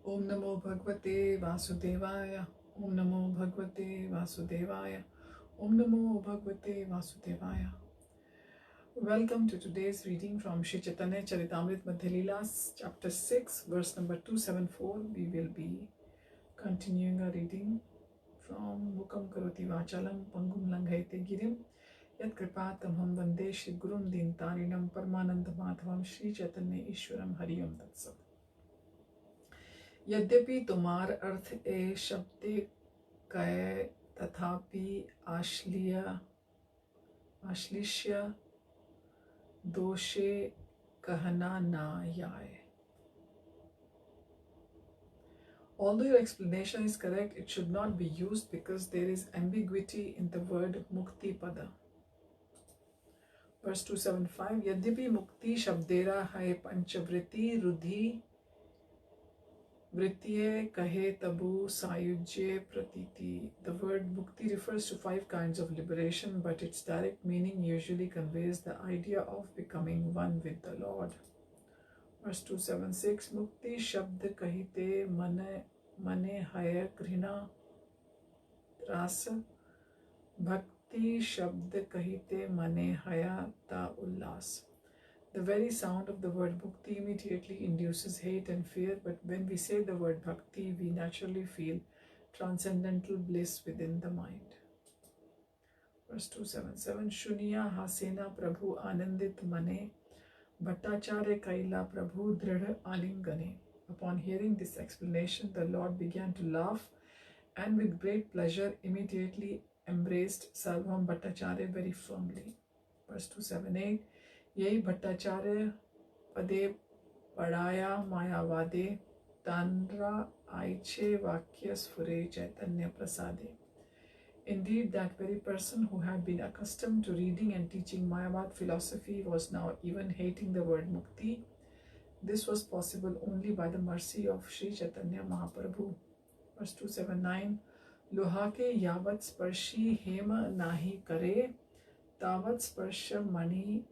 Om Namo Bhagavate Vasudevaya. Om Namo Bhagavate Vasudevaya. Om Namo Bhagavate Vasudevaya. Welcome to today's reading from Sri Chaitanya Charitamrita Madhya Lilas, chapter 6, verse number 274. We will be continuing our reading from Mukam Karoti Vachalam Pangum Langhayate Girim Yat Kripatam Ham Vande Shri Gurum Din Tarinam Paramananda Madhavam Shri Chaitanya Ishwaram Hari Om Tat Sat. यद्यपि तुम्हार अर्थ ए शब्द कय तथापि आश्लिष्य दोषे कहना ना याय. Although your explanation is correct, it should not be used because there is ambiguity in the word mukti pada. Verse 275. यद्यपि मुक्ति शब्देरा है पंचवृत्ति रुधि Vritye kahe tabu sayujye pratiti. The word mukti refers to 5 kinds of liberation, but its direct meaning usually conveys the idea of becoming one with the Lord. Verse 276. Mukti shabd kahite mane haya grihna rasa. Bhakti shabd kahite mane haya ta ullas. The very sound of the word bhakti immediately induces hate and fear, but when we say the word bhakti, we naturally feel transcendental bliss within the mind. Verse 277. Shuniya hasena prabhu anandit mane Bhaṭṭācārya kaila prabhu dridha alingane. Upon hearing this explanation, the Lord began to laugh and with great pleasure immediately embraced Sārvabhauma Bhaṭṭācārya very firmly. Verse 278. Yei Bhaṭṭācārya pade padaya mayavade tanra aiche vakya sfure chaitanya prasade. Indeed, that very person who had been accustomed to reading and teaching Mayavad philosophy was now even hating the word mukti. This was possible only by the mercy of Sri Chaitanya Mahaprabhu. Verse 279. Lohake yavat sparshi hema nahi kare tavat sparsha mani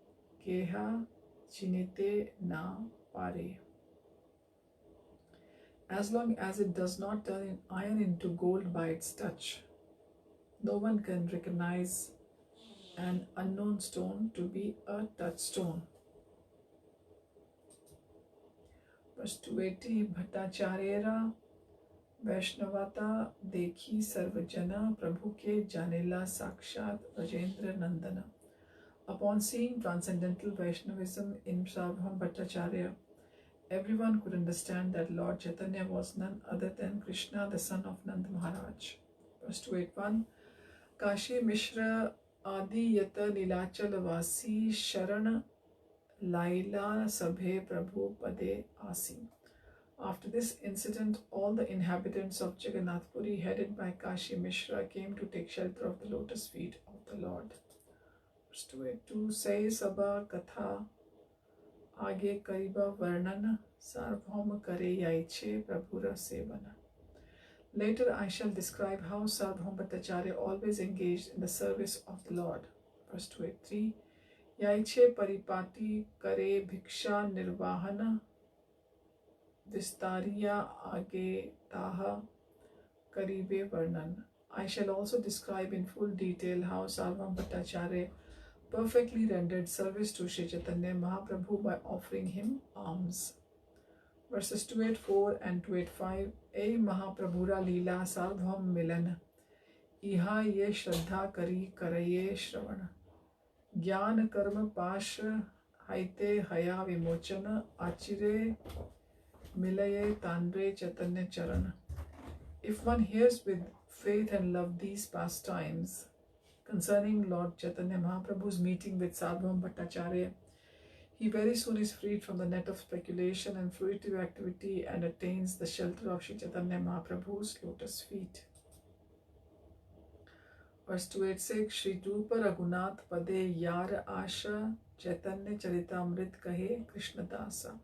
keha chinite na pare. As long as it does not turn iron into gold by its touch, no one can recognize an unknown stone to be a touchstone. Verse 280. Bhaṭṭācārya Vaishnavata dekhi sarvajana prabhu ke janela sakshat Rajendra Nandana. Upon seeing transcendental Vaishnavism in Sārvabhauma Bhaṭṭācārya, everyone could understand that Lord Chaitanya was none other than Krishna, the son of Nand Maharaj. Verse 281. Kashi Mishra Adi Yata Nilachal Vasi Sharan Laila Sabhe Prabhu Pade Asi. After this incident, all the inhabitants of Jagannath Puri, headed by Kashi Mishra, came to take shelter of the lotus feet of the Lord. Verse 282. Say Sabha Katha Age Kariba Varnana Sārvabhauma Kare Yaiche Prabhura Sevana. Later I shall describe how Sārvabhauma Bhaṭṭācārya always engaged in the service of the Lord. Verse 283. Yaiche Paripati Kare Bhiksha Nirvahana Vistariya Age Taha Karibe Varnan. I shall also describe in full detail how Sārvabhauma Bhaṭṭācārya perfectly rendered service to Sri Chaitanya Mahaprabhu by offering him alms. Verses 284 and 285. E Mahaprabhura lila Sārvabhauma milan iha ye shraddha kari karaye shravana jnana karma pasha haite haya vimochana achire milaye tanre Chaitanya charana. If one hears with faith and love these pastimes concerning Lord Chaitanya Mahaprabhu's meeting with Sārvabhauma Bhaṭṭācārya, he very soon is freed from the net of speculation and fruitive activity and attains the shelter of Sri Chaitanya Mahaprabhu's lotus feet. Verse 286. Shri Rupa Raghunath Pade Yar Asha Chaitanya Charitamrit Kahe Krishna Dasa.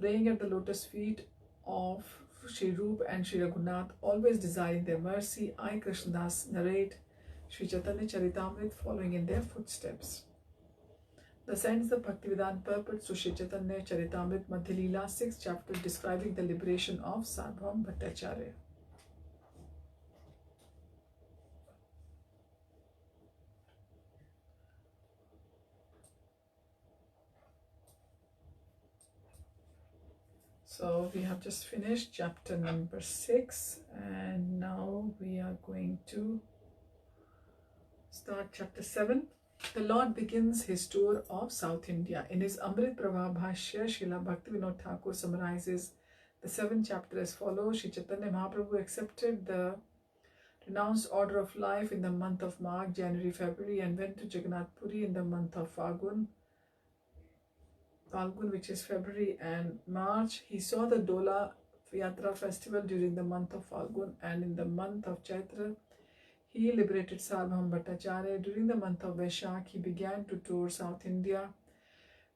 Praying at the lotus feet of Shri Rupa and Shri Raghunath, always desiring their mercy, I, Krishnadas, narrate Sri Chaitanya Charitamrit following in their footsteps. sends the Bhaktivedanta purport to Sri Chaitanya Charitamrita Madhya Lila, 6th chapter, describing the liberation of Sārvabhauma Bhaṭṭācārya. So we have just finished chapter number 6, and now we are going to start chapter 7. The Lord begins his tour of South India. In his Amrit Prabha Bhashya, Srila Bhaktivinoda Thakur summarizes the 7th chapter as follows. Sri Chaitanya Mahaprabhu accepted the renounced order of life in the month of March, January, February, and went to Jagannath Puri in the month of Falgun, which is February and March. He saw the Dola Yatra festival during the month of Falgun, and in the month of Chaitra, he liberated Sārvabhauma Bhaṭṭācārya. During the month of Vaishakh, he began to tour South India.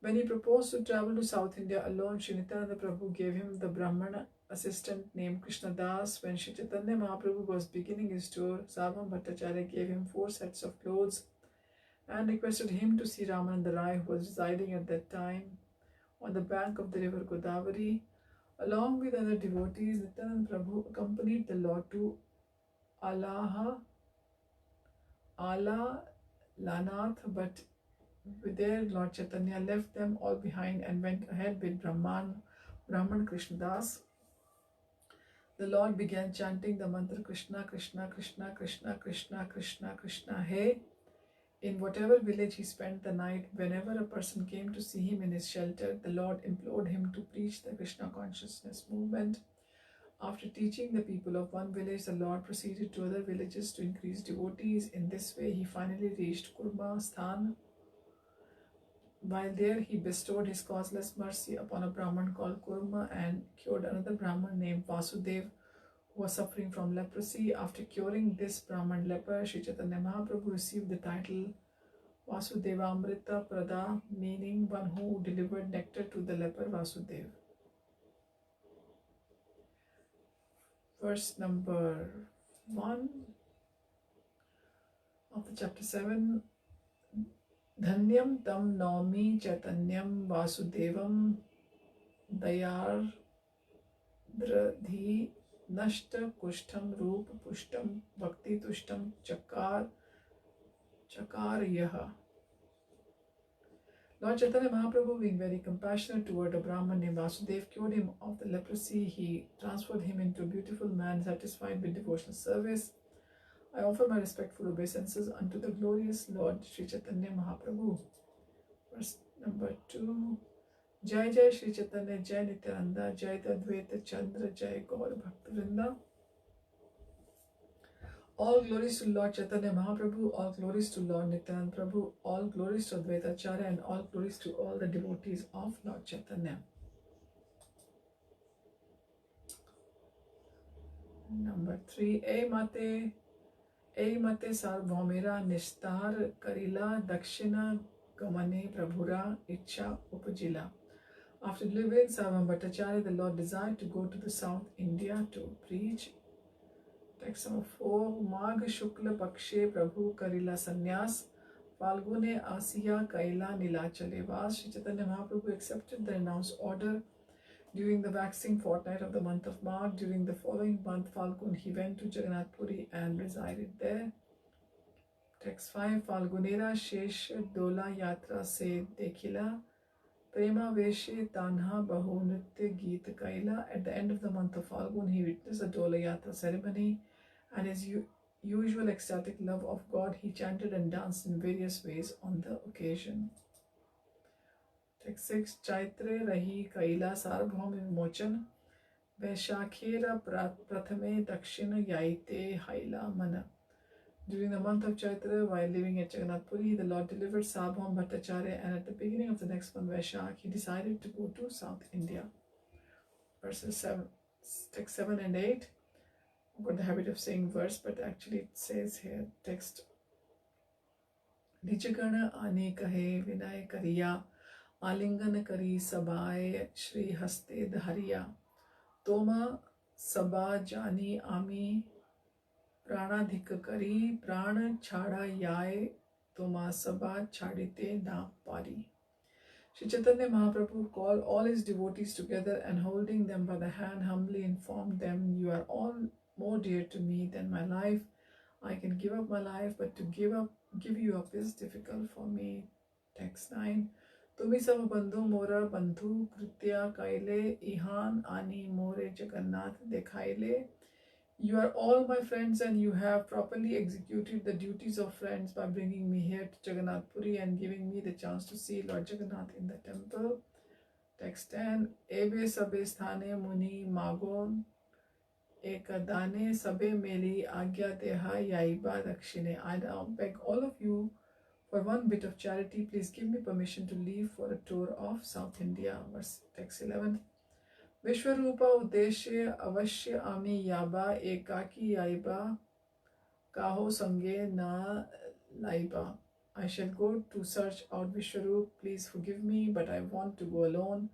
When he proposed to travel to South India alone, Sri Nityananda Prabhu gave him the Brahmana assistant named Krishna Das. When Sri Chaitanya Mahaprabhu was beginning his tour, Sārvabhauma Bhaṭṭācārya gave him 4 sets of clothes and requested him to see Ramananda Rai, who was residing at that time on the bank of the river Godavari. Along with other devotees, Nityananda Prabhu accompanied the Lord to Ala Lanath, but there Lord Chaitanya left them all behind and went ahead with Brahman Krishna Das. The Lord began chanting the mantra Krishna, Krishna, Krishna, Krishna, Krishna, Krishna, Krishna, Hey. In whatever village he spent the night, whenever a person came to see him in his shelter, the Lord implored him to preach the Krishna consciousness movement. After teaching the people of one village, the Lord proceeded to other villages to increase devotees. In this way, he finally reached Kurma Sthan. While there, he bestowed his causeless mercy upon a Brahman called Kurma and cured another Brahman named Vasudev, who was suffering from leprosy. After curing this Brahman leper, Sri Chaitanya Mahaprabhu received the title Vasudevamrita Prada, meaning one who delivered nectar to the leper Vasudev. Verse number 1 of the chapter 7. Dhanyam tam naumi chaitanyam vasudevam dayardradhi nashta kushtam roop pushtam bhakti tushtam chakaryaha. Lord Chaitanya Mahaprabhu, being very compassionate toward a Brahman named Vasudev, cured him of the leprosy. He transformed him into a beautiful man satisfied with devotional service. I offer my respectful obeisances unto the glorious Lord Sri Chaitanya Mahaprabhu. Verse number 2. Jai Jai Sri Chaitanya, Jai Nityananda, Jai Advaita Chandra, Jai Gaur Bhaktivinoda. All glories to Lord Chaitanya Mahaprabhu, all glories to Lord Nityananda Prabhu, all glories to Bhaṭṭācārya, and all glories to all the devotees of Lord Chaitanya. Number 3. Ei mate Sārvabhaumera Nishtar Karila Dakshina Gamane Prabhura Icha Upajila. After delivering Sārvabhauma Bhaṭṭācārya, the Lord desired to go to the South India to preach. Text number 4. Magh Shukla Pakshe Prabhu Karila Sannyas Falgune Asiya Kaila Nilachale Vas. Sri Chaitanya Mahaprabhu accepted the renounced order during the waxing fortnight of the month of March. During the following month, Falgun, he went to Jagannath Puri and resided there. Text 5. Falgunera Shesh Dola Yatra Se Dekhila Prema Veshe Tanha Bahu Nritya Geet Kaila. At the end of the month of Falgun, he witnessed a Dola Yatra ceremony, and his usual ecstatic love of God, he chanted and danced in various ways on the occasion. Text 6. Chaitre Rahi Kaila Sārvabhauma Vimochan Vaishakhera Prathame Dakshina Yaite Haila Mana. During the month of Chaitra, while living at Jagannath Puri, the Lord delivered Sārvabhauma Bhaṭṭācārya, and at the beginning of the next month, Vaishakh, he decided to go to South India. Verses 7, text 7 and 8. I've got the habit of saying verse, but actually it says here, text. Dijagana ane kahe vinay kariya Alingan kari sabai Shri Haste Dhariya Toma Sabha Jani Ami Pranadhika Kari Prana Chada Yae Toma Sabha Chadite Na Pari. Shri Chaitanya Mahaprabhu called all his devotees together and holding them by the hand humbly informed them, "You are all more dear to me than my life. I can give up my life, but to give you up is difficult for me." Text 9. Tumi sab bandhu mora bandhu kritya kaile ihan ani more Jagannath dekhaile. You are all my friends and you have properly executed the duties of friends by bringing me here to Jagannath Puri and giving me the chance to see Lord Jagannath in the temple. Text 10. Ebe sabe sthane muni magon ekadane sabe meli agya deha yaiba dakshine. I now beg all of you for one bit of charity. Please give me permission to leave for a tour of South India. Verse text 11. Vishwarupa उद्देश्य अवश्य आमी याबा एकाकी याइबा काहो संगे ना Laiba. I shall go to search out Vishwarup. Please forgive me, but I want to go alone.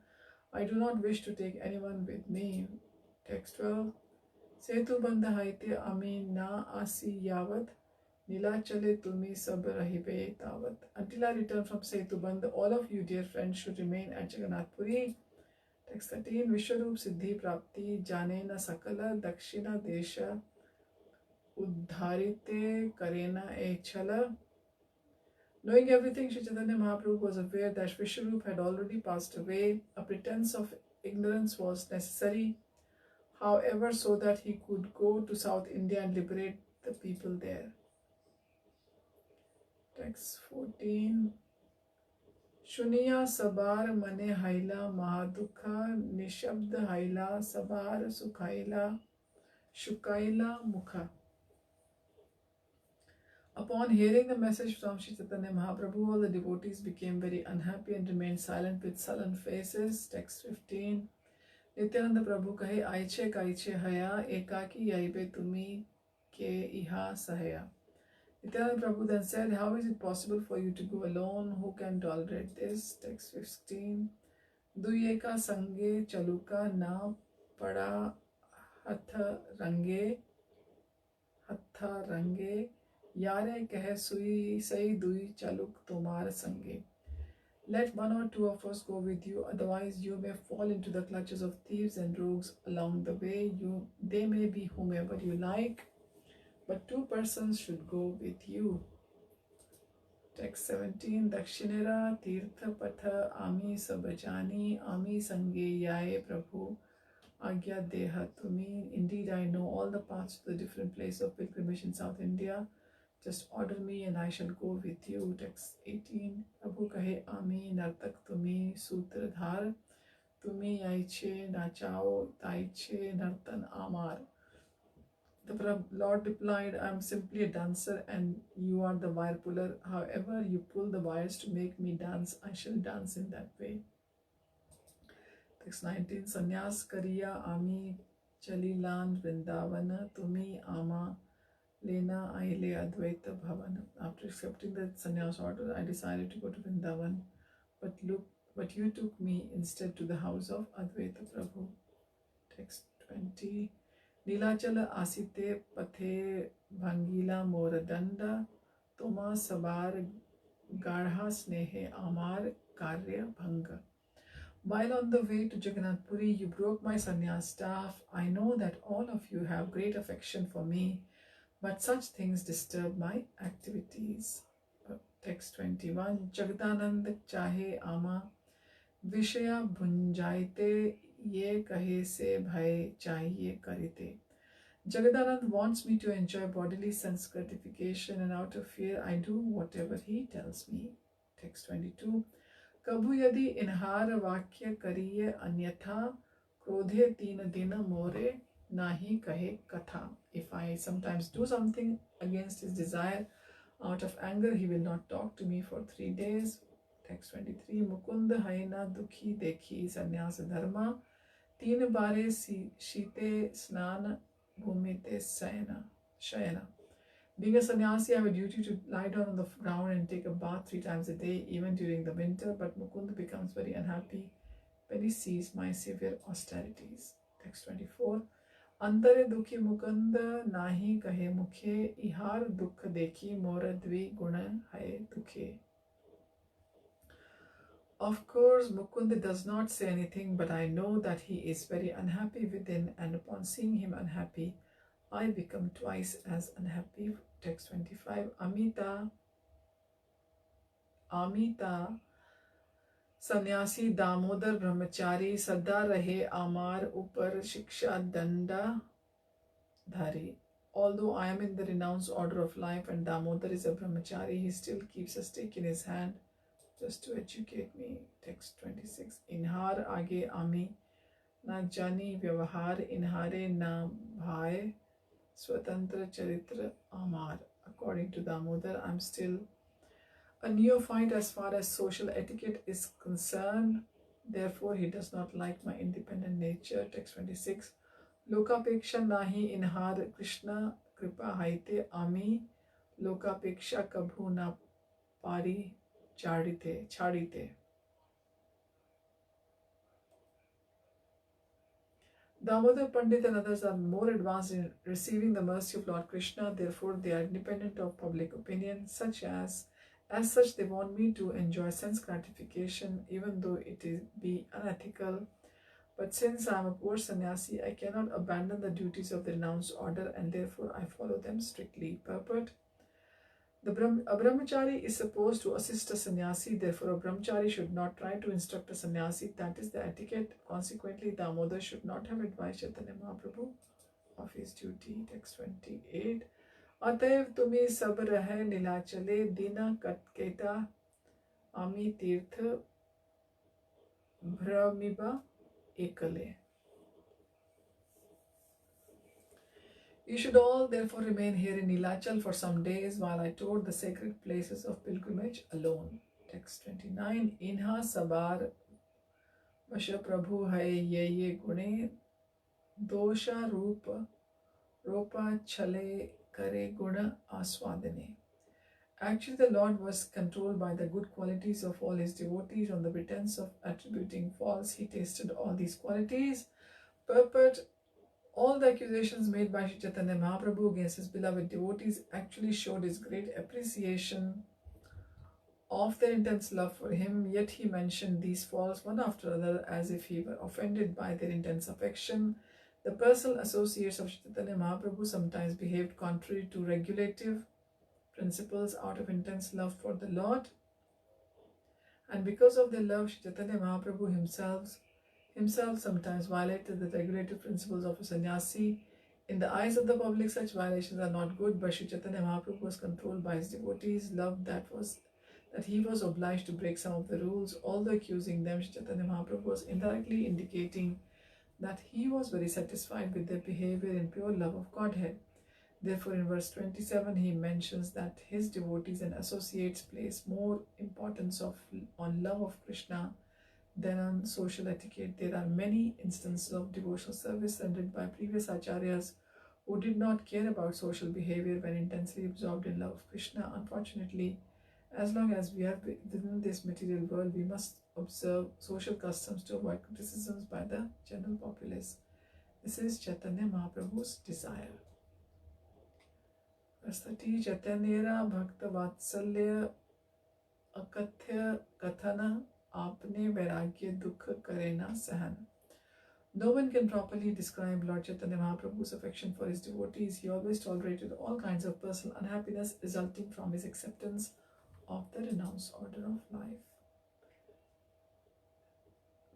I do not wish to take anyone with me. Text 12. Setu bandha haite ami na asi yavat nila chale tumi sab rahibe tavat. Until I return from Setu bandha, all of you dear friends should remain at Jagannath Puri. Text 13. Vishwarup siddhi prapti jane na sakala dakshina desha uddharite karena echala. Knowing everything, Sri Chaitanya Mahaprabhu was aware that Vishwarup had already passed away. A pretense of ignorance was necessary, however, so that he could go to South India and liberate the people there. Text 14. Shuniya sabar mane haila mahadukha nishabd haila sabar sukhaila shukaila mukha. Upon hearing the message from Sri Chaitanya Mahaprabhu, all the devotees became very unhappy and remained silent with sullen faces. Text 15. Nityananda Prabhu kahe aiche kaiche haya ekaki yaibe tumi ke iha sahaya. Nityananda Prabhu then said, "How is it possible for you to go alone? Who can tolerate this?" Text 16. Duyeka sange chaluka na pada hatha range yare keh sui sai dui chaluk tomar sange. Let one or two of us go with you, otherwise you may fall into the clutches of thieves and rogues along the way. They may be whomever you like, but two persons should go with you. Text 17. Dakshinera tirtha patha ami sabajani ami sange yaye prabhu agya deha tumi. Indeed, I know all the paths to the different places of pilgrimage in South India. Just order me and I shall go with you. Text 18. Prabhu kahe ami nartak tumi sutradhar tumi aiche nachao taiche nartan amar. The Lord replied, "I am simply a dancer and you are the wire puller. However you pull the wires to make me dance, I shall dance in that way." Text 19. Sanyas kariya ami chalilan vrindavana tumi ama lena aile advaita bhavan. After accepting the sannyas order, I decided to go to Vrindavan, but you took me instead to the house of Advaita Prabhu. Text 20. Nilachala asite pathe bhangila moradanda toma sabar garha snehe amar karya bhanga. While on the way to Jagannath Puri, you broke my sannyas staff. I know that all of you have great affection for me, but such things disturb my activities. Text 21. Jagdanand chahe ama vishaya bhunjaite ye kahe se bhai chahiye karite. Jagadanand wants me to enjoy bodily sense gratification, and out of fear I do whatever he tells me. Text 22. Kabhu yadi inhar vakya kariye anyatha krodhe teen dina more nahi kahe katha. If I sometimes do something against his desire, out of anger he will not talk to me for 3 days. Text 23. Mukunda haina dukhi dekhi sannyasa dharma teen bare shite snan bhumite shayana. Being a sannyasi, I have a duty to lie down on the ground and take a bath 3 times a day, even during the winter, but Mukunda becomes very unhappy when he sees my severe austerities. Text 24. Antare dukhi mukunda nahi kahe mukhe ihar dukha dekhi mora dvi guna hai dukhe. Of course, Mukund does not say anything, but I know that he is very unhappy within, and upon seeing him unhappy, I become twice as unhappy. Text 25. Amita सन्यासी दामोदर ब्रह्मचारी सदा रहे आमार ऊपर शिक्षा दंडा धारी. Although I am in the renounced order of life and Damodar is a brahmachari, he still keeps a stick in his hand just to educate me. Text 26. Inhar age ami na jani vyavahar inhare na bhai swatantra charitra amar. According to Damodar, I am still a neophyte as far as social etiquette is concerned. Therefore, he does not like my independent nature. Text 26. Lokapeksha nahi inhar Krishna kripa haite ami lokapeksha kabhu na pari chadite. Damodar Pandit and others are more advanced in receiving the mercy of Lord Krishna. Therefore, they are independent of public opinion, as such, they want me to enjoy sense gratification, even though it be unethical. But since I am a poor sannyasi, I cannot abandon the duties of the renounced order, and therefore I follow them strictly. Purport. A brahmachari is supposed to assist a sannyasi, therefore a brahmachari should not try to instruct a sannyasi. That is the etiquette. Consequently, Damodar should not have advised Chaitanya Mahaprabhu of his duty. Text 28. अतएव तुम्हें सब रह नीलाचले दीना कटकेटा आमी तीर्थ भ्रमिबा ekale. You should all therefore remain here in Nilachal for some days while I tour the sacred places of pilgrimage alone. Text 29. Inha sabar vasha prabhu hai ye gune dosha ropa chale kare guna aswadane. Actually, the Lord was controlled by the good qualities of all his devotees. On the pretense of attributing faults, he tasted all these qualities. Purport. All the accusations made by Sri Chaitanya Mahaprabhu against his beloved devotees actually showed his great appreciation of their intense love for him, yet he mentioned these faults one after another as if he were offended by their intense affection. The personal associates of Sri Chaitanya Mahaprabhu sometimes behaved contrary to regulative principles out of intense love for the Lord, and because of their love, Sri Chaitanya Mahaprabhu himself sometimes violated the regulative principles of a sannyasi. In the eyes of the public, such violations are not good, but Sri Chaitanya Mahaprabhu was controlled by his devotees' love that he was obliged to break some of the rules. Although accusing them, Sri Chaitanya Mahaprabhu was indirectly indicating that he was very satisfied with their behavior in pure love of Godhead. Therefore, in verse 27, he mentions that his devotees and associates place more importance on love of Krishna than on social etiquette. There are many instances of devotional service rendered by previous acharyas who did not care about social behavior when intensely absorbed in love of Krishna. Unfortunately, as long as we are within this material world, we must observe social customs to avoid criticisms by the general populace. This is Chaitanya Mahaprabhu's desire. Verse 30. Chaitanyera bhakta vatsalya akathya kathana apne vairagya dukha karena sahan. No one can properly describe Lord Chaitanya Mahaprabhu's affection for his devotees. He always tolerated all kinds of personal unhappiness resulting from his acceptance of the renounced order of life.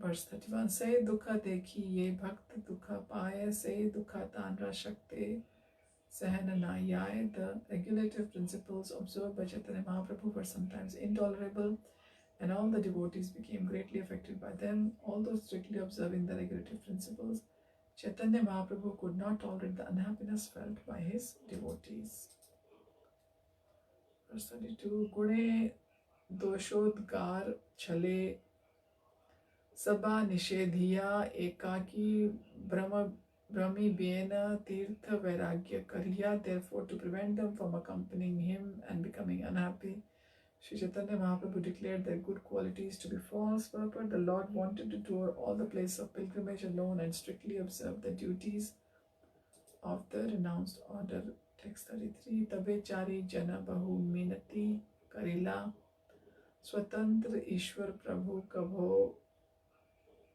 Verse 31. Se dukha dekhi ye bhakt dukha paye se dukha tanra shakte sahananayai. The regulative principles observed by Chaitanya Mahaprabhu were sometimes intolerable, and all the devotees became greatly affected by them. Although strictly observing the regulative principles, Chaitanya Mahaprabhu could not tolerate the unhappiness felt by his devotees. Verse 32. Gune doshodgar chale sabha nishedhiya ekaki brahmi bena tirtha vairagya kariya. Therefore, to prevent them from accompanying him and becoming unhappy, Sri Chaitanya Mahaprabhu declared their good qualities to be false. Purport. The Lord wanted to tour all the places of pilgrimage alone and strictly observe the duties of the renounced order. Text 33. Tabe chari jana bahu minati karila Swatantra Ishwar Prabhu Kabho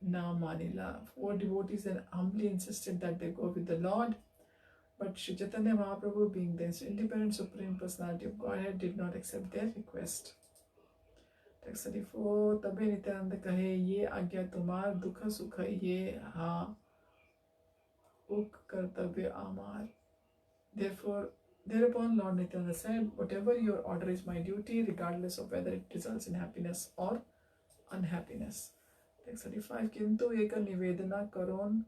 Na Manila. 4 devotees then humbly insisted that they go with the Lord, but Sri Chaitanya Mahaprabhu, being the independent Supreme Personality of Godhead, did not accept their request. Text 34. तबे नित्यानंद कहे ये आज्ञा तुम्हार दुख सुख ये हा उक कर्तव्य आमार. Thereupon Lord Nityananda said, whatever your order is my duty, regardless of whether it results in happiness or unhappiness. Text 35. किंतु एक निवेदना करोन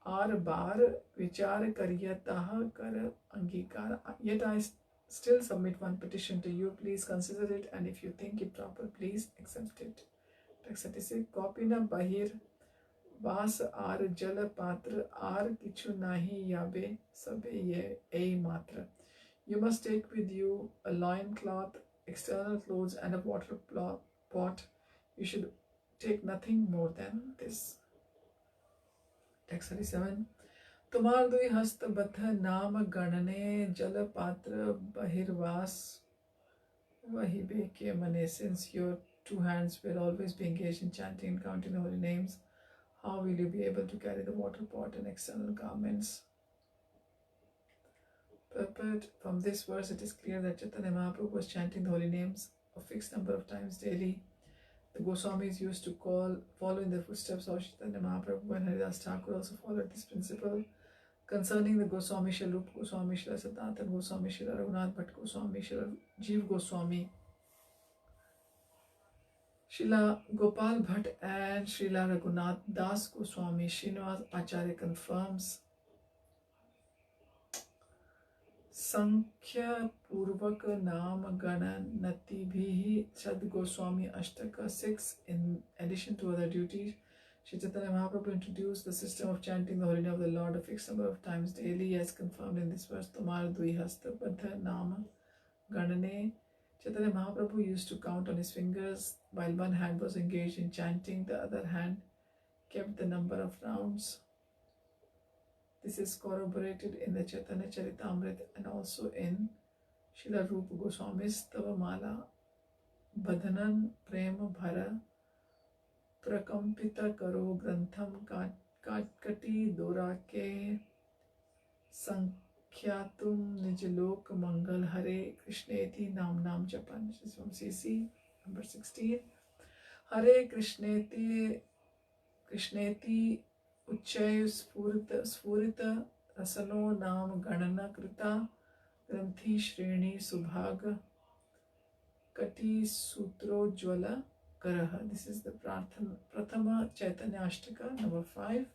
आर बार विचार करिय ताह कर अंगीकार. Yet I still submit one petition to you. Please consider it, and if you think it proper, please accept it. Text 36. कौपिन बहिर वास are जल पात्र आर किछु नाही याबे सबे ये ए मात्र. You must take with you a loin cloth, external clothes, and a water pot. You should take nothing more than this. Text 37. तुम्हार दुई हस्त बथ नाम गणने जल पात्र बहिर्वास वही बे के मने. Since your two hands will always be engaged in chanting and counting the holy names, how will you be able to carry the water pot and external garments? Purport. From this verse it is clear that Chaitanya Mahaprabhu was chanting the holy names a fixed number of times daily. The Goswamis used to follow in the footsteps of Chaitanya Mahaprabhu, and Haridas Thakur also followed this principle. Concerning the Goswami Srila Rupa Goswami, Srila Sanatana Goswami, Srila Raghunath Bhatt Goswami, Srila Jeev Goswami, Srila Gopal Bhatt and Srila Raghunath Das Goswami, Srinivas Acharya confirms Sankhya Purvak Naam Gananati Bhihi Sad Goswami Ashtaka 6. In addition to other duties, Sri Chaitanya Mahaprabhu introduced the system of chanting the holy name of the Lord a fixed number of times daily, as confirmed in this verse. Tomar Dui Hasta Badha Nama Ganane. Chaitanya Mahaprabhu used to count on his fingers while one hand was engaged in chanting, the other hand kept the number of rounds. This is corroborated in the Chaitanya Charitamrita and also in Srila Rupa Goswami's Tavamala. Badhanan Prema Bhara Prakampita Karo Grantham Katkati Dora Ke Sankhyatum Nijalok Mangal Hare Krishneti Nam Nam Japan. This is from CC number 16. Hare Krishneti Uchay Sfurita Rasano Nam Ganana Krita Granthi Shreni Subhaga Kati Sutro Jwala Karaha. This is the Prathama Chaitanya Ashtaka number 5.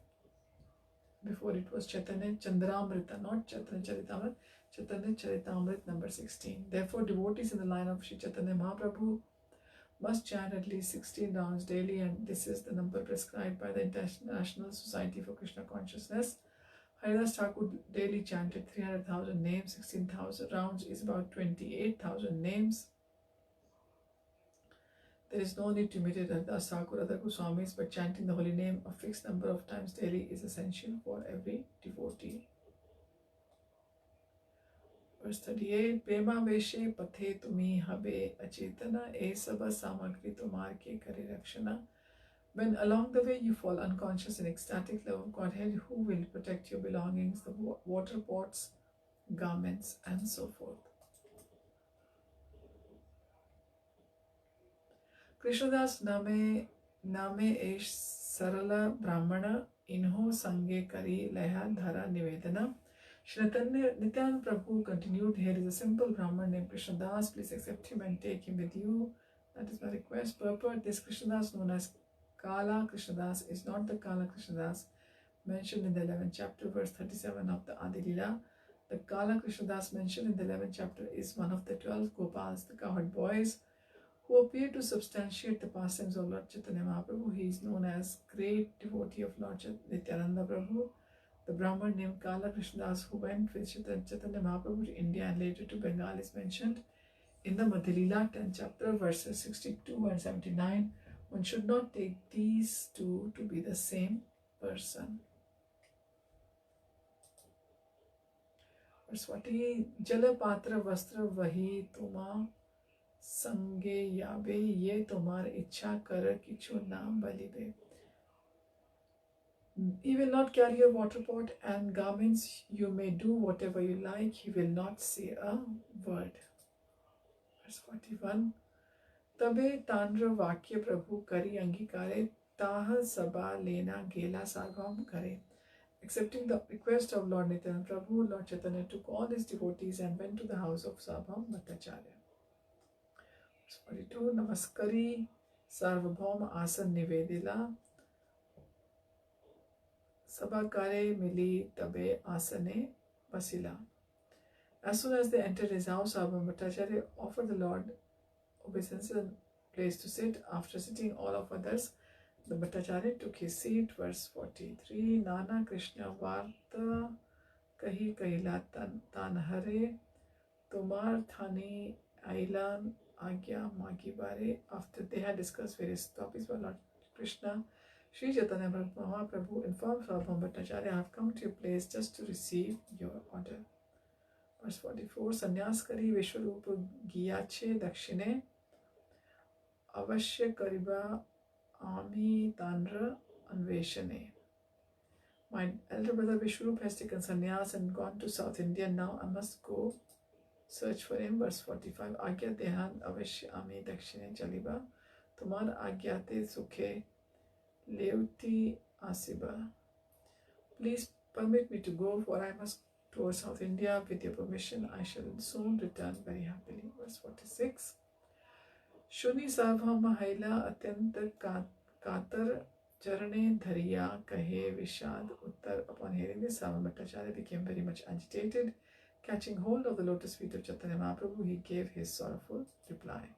Before it was Chaitanya Chandramrita, not Chaitanya Charitamrita, Chaitanya Charitamrita number 16. Therefore, devotees in the line of Sri Chaitanya Mahaprabhu must chant at least 16 rounds daily, and this is the number prescribed by the International Society for Krishna Consciousness. Haridas Thakur daily chanted 300,000 names. 16,000 rounds is about 28,000 names. There is no need to imitate Haridas Thakur or other Goswamis, but chanting the holy name a fixed number of times daily is essential for every devotee. Verse 38. Prema veshe pathe tumi habe achetana e saba samagri tumar ke kare rakshana. When along the way you fall unconscious in ecstatic love of Godhead, who will protect your belongings, the water pots, garments, and so forth? Krishnadas name esh sarala brahmana inho sange kari leha dhara nivedana. Nityananda Prabhu continued, here is a simple Brahman named Krishnadas. Please accept him and take him with you. That is my request. Purport. This Krishnadas known as Kala Krishnadas is not the Kala Krishnadas mentioned in the 11th chapter, verse 37 of the Adi Lila. The Kala Krishnadas mentioned in the 11th chapter is one of the 12 Gopals, the cowherd boys, who appear to substantiate the pastimes of Lord Chaitanya Mahaprabhu. He is known as great devotee of Lord Nityananda Prabhu. The Brahman named Kala Krishnadas, who went with Chaitanya Mahaprabhu to India and later to Bengal, is mentioned in the Madhya Lila 10th chapter, verses 62 and 79. One should not take these two to be the same person. Verse 40. Jala patra vastra vahi tuma संगे याबे ये तुम्हार इच्छा कर किछु ना बलिबे. He will not carry a water pot and garments. You may do whatever you like. He will not say a word. Verse 41. तबे तांड्र वाक्य प्रभु करी अंगीकारे ताह सभा लेना गेला सार्वभौम करे. Accepting the request of Lord Nityananda Prabhu, Lord Chaitanya took all his devotees and went to the house of Sārvabhauma Bhaṭṭācārya. Verse 42. Namaskari Sārvabhauma asan nivedila sabakare mili tabe asane basila. As soon as they entered his house, Sārvabhauma Bhaṭṭācārya offered the Lord obeisance and place to sit. After sitting all of others, the Bhaṭṭācārya took his seat. Verse 43. Nana Krishna Varta kahi kahila tanhare tomar thani ailan agya magibare. After they had discussed various topics by Lord Krishna, Sri Chaitanya Mahaprabhu informed Sārvabhauma Bhaṭṭācārya, I have come to your place just to receive your order. Verse 44. Sanyaskari Vishwarupa Giyache Dakshine Avashya Kariba Ami Tanra Anveshane. My elder brother Vishwarup has taken sannyas and gone to South India. Now I must go search for him. Verse 45. Agya Dehan Avashya Ami Dakshine Chaliba Tumar Agyate Sukhe Leuti Asiba. Please permit me to go, for I must towards South India. With your permission, I shall soon return very happily. Verse 46. Shuni Sārvabhauma haila atyanta katar charane dhariya kahe vishad uttar. Upon hearing this, Sārvabhauma Bhaṭṭācārya became very much agitated. Catching hold of the lotus feet of Chaitanya Mahaprabhu, he gave his sorrowful reply.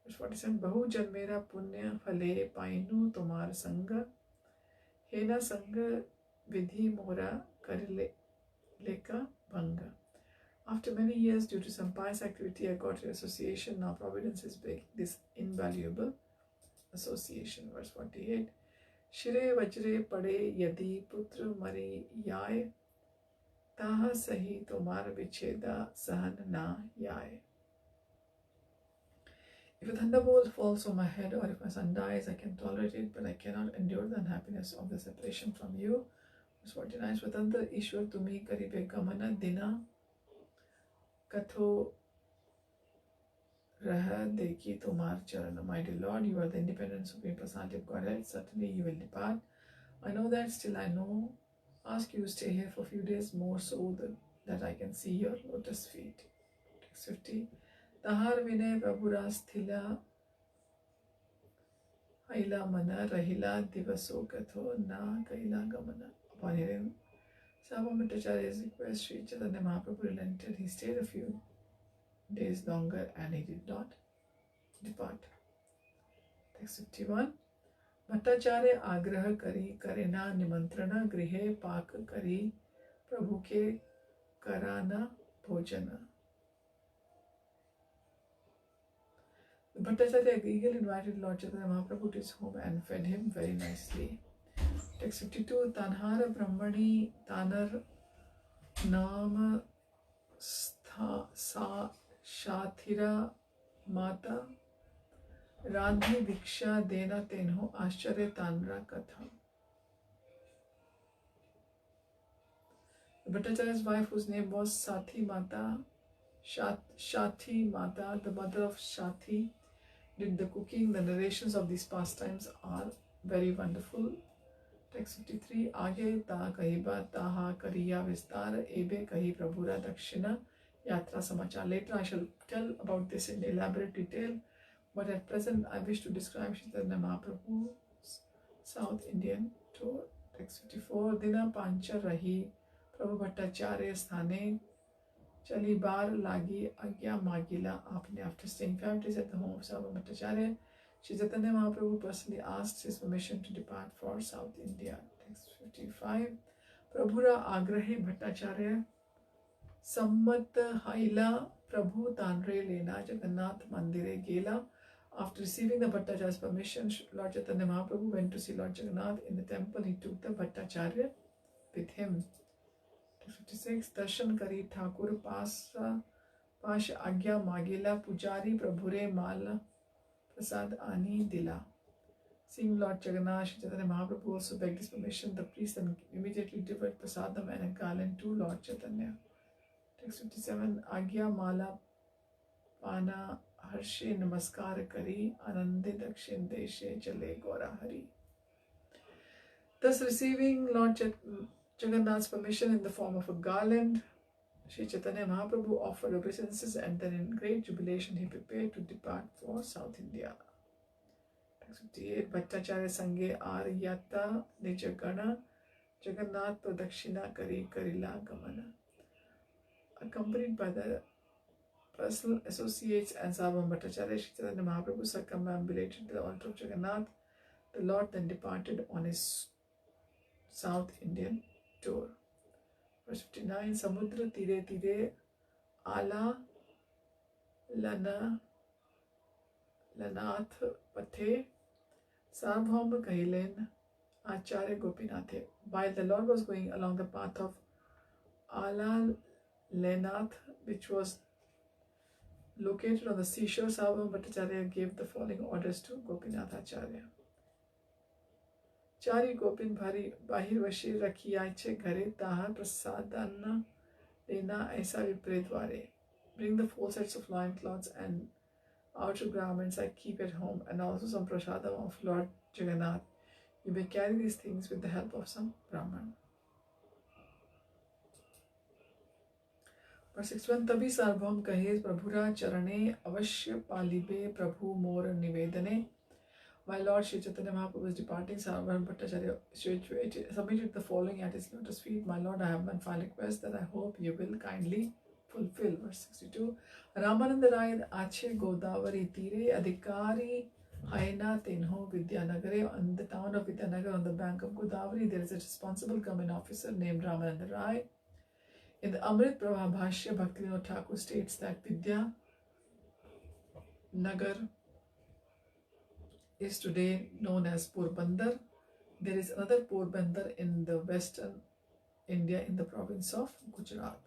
Verse 47. Bahu janmera punya phale painu tomar sanga hena sanga vidhi mora karile leka bhanga. After many years, due to some pious activity, I got your association. Now Providence is breaking this invaluable association. Verse 48. Shire vajre pade yadi putra mari yaye taha sahi tomar vicheda sahan na yaye. If a thunderbolt falls on my head or if my son dies, I can tolerate it, but I cannot endure the unhappiness of the separation from you. Verse 49. Swatantra Ishwar tumi karibe gamana dina Katho Raha Deki Tomar Charana. My dear Lord, you are the independent Supreme Personality of Godhead. Certainly you will depart. I know that, still I know. Ask you to stay here for a few days more so that I can see your lotus feet. Text 50. Tahar Vinay Prabhuras Thila Haila Mana Rahila Divaso Katho Na Kaila Gamana. Upon hearing Sārvabhauma Bhaṭṭācārya's request, Sri Chaitanya Mahaprabhu relented. He stayed a few days longer and he did not depart. Text 51. Bhaṭṭācārya agraha kari karena nimantrana grihe pak kari prabhu ke karana bhojana. The Bhaṭṭācārya eagerly invited Lord Chaitanya Mahaprabhu to his home and fed him very nicely. Text 52. Tanhara Brahmani Tanar Nama Shathira Mata Radhi Diksha Dena Tenho Ashcharya Tanra Katha. The Bhaṭṭācārya's wife, whose name was Shathi Mata, the mother of Shathi, did the cooking. The narrations of these pastimes are very wonderful. Text 53. Aage ta kahiba taha kariya vistara ebe kahi prabhura dakshina yatra samachar. Later I shall tell about this in elaborate detail, but at present I wish to describe Chaitanya Mahaprabhu's South Indian tour. Text 54. Dina pancha rahi Prabhu Bhaṭṭācārya sthane chali bar lagi agya magila apne. After staying 5 days at the home of Sārvabhauma Bhaṭṭācārya, Sri Chaitanya Mahaprabhu personally asked his permission to depart for South India. Text 55. Prabhura Agrahe Bhaṭṭācārya Sammat Haila Prabhu Tanre Lena Jagannath Mandire Gela. After receiving the Bhaṭṭācārya's permission, Lord Chaitanya Mahaprabhu went to see Lord Jagannath in the temple. He took the Bhaṭṭācārya with him. 56. Darshan Kari Thakur पाश आज्ञा मागेला पुजारी प्रभुरे माल prasad ani dila. Seeing Lord Jagannath, Sri Chaitanya Mahaprabhu also begged his permission. The priest then immediately delivered prasadam and a garland to Lord Chaitanya. Text 57. Agya mala pana harshe namaskar kari anande dakshin deshe jale gora hari. Thus receiving Lord Jagannath's permission in the form of a garland, Sri Chaitanya Mahaprabhu offered obeisances and then in great jubilation he prepared to depart for South India. 58. Bhaṭṭācārya sange āryata nijagana Jagannath pradakshina kari karila gamana. Accompanied by the personal associates and Sārvabhauma Bhaṭṭācārya, Sri Chaitanya Mahaprabhu circumambulated the altar of Jagannath. The Lord then departed on his South Indian tour. Verse 59. Samudra tire tire ala lana lanath pathe Sārvabhauma kahilen Acharya Gopinathe. While the Lord was going along the path of Ala Lenath, which was located on the seashore, Sārvabhauma Bhaṭṭācārya gave the following orders to Gopinath Acharya. Chari Gopin Bhari Bahir Vashir Rakhiyache Ghare Tahar Prasadana Lena Aisa Vipredware. Bring the 4 sets of loincloths and outer garments I keep at home, and also some prasadam of Lord Jagannath. You may carry these things with the help of some Brahman. Verse 61. Tabi Sārvabhauma kahe Prabhura charane avashya palibe Prabhu mor nivedane. While Lord Sri Chaitanya Mahaprabhu was departing, Sārvabhauma Bhaṭṭācārya submitted the following at his lotus feet. My Lord, I have one final request that I hope you will kindly fulfill. Verse 62. Ramananda Rai Ache Godavari Tire Adhikari Haina Tenho Vidyanagare. In the town of Vidyanagar on the bank of Godavari, there is a responsible government officer named Ramananda Rai. In the Amrit Prabha Bhashya, Bhaktivinoda Thakur states that Vidya Nagar is today known as Porbandar. There is another Porbandar in the western India in the province of Gujarat.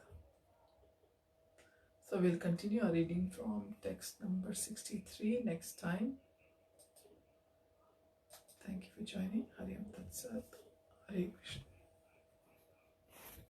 So we'll continue our reading from text number 63 next time. Thank you for joining. Hari Om Tat Sat. Hare Krishna.